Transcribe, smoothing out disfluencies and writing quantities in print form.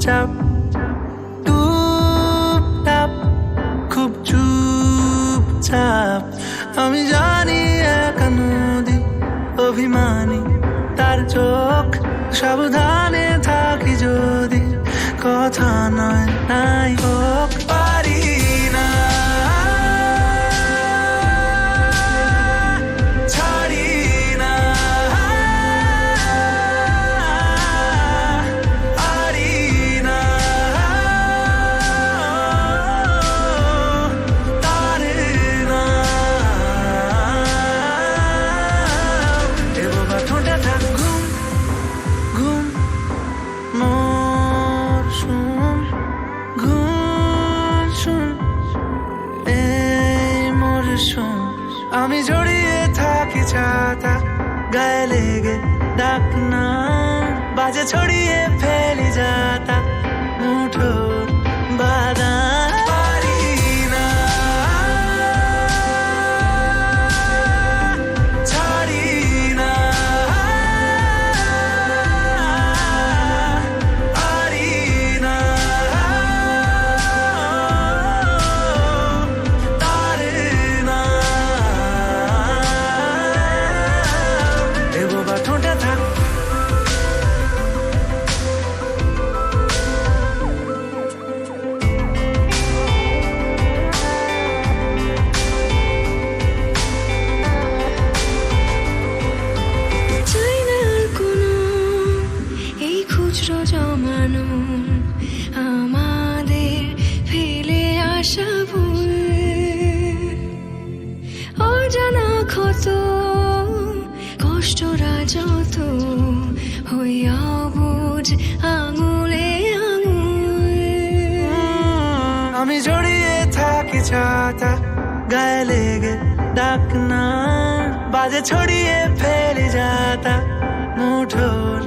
চাপ টুপটাপ খুব চুপচাপ। আমি জানি একা নদী অভিমানী তার চোখ, সাবধানে থাকি যদি কথা নয় নাই হোক। পারি না ছাড়ি না পারি না তারে না দেব বা ঠোঁটে থাক ঘুম ঘুম মরশুম ঘুম শুন এই মরশুম। আমি জড়িয়ে থাকি ছাতা গায়ে লেগে ডাক না বাজে ছড়িয়ে ফেলি যাতা মুঠোর বাদাম। পারি না ছাড়ি না পারি না তারে না দেব বা ঠোঁটে থাক। চাই না আর কোনো এই খুচরো জমানো আমাদের ফেলে আসা ভুল, অজানা ক্ষত কষ্টরা যত হইয়া বুঝ আঙুলে আঙুল। আমি জড়িয়ে থাকি ছাতা গায়ে লেগে ডাক না বাজে ছড়িয়ে ফেলি যাতা মুঠোর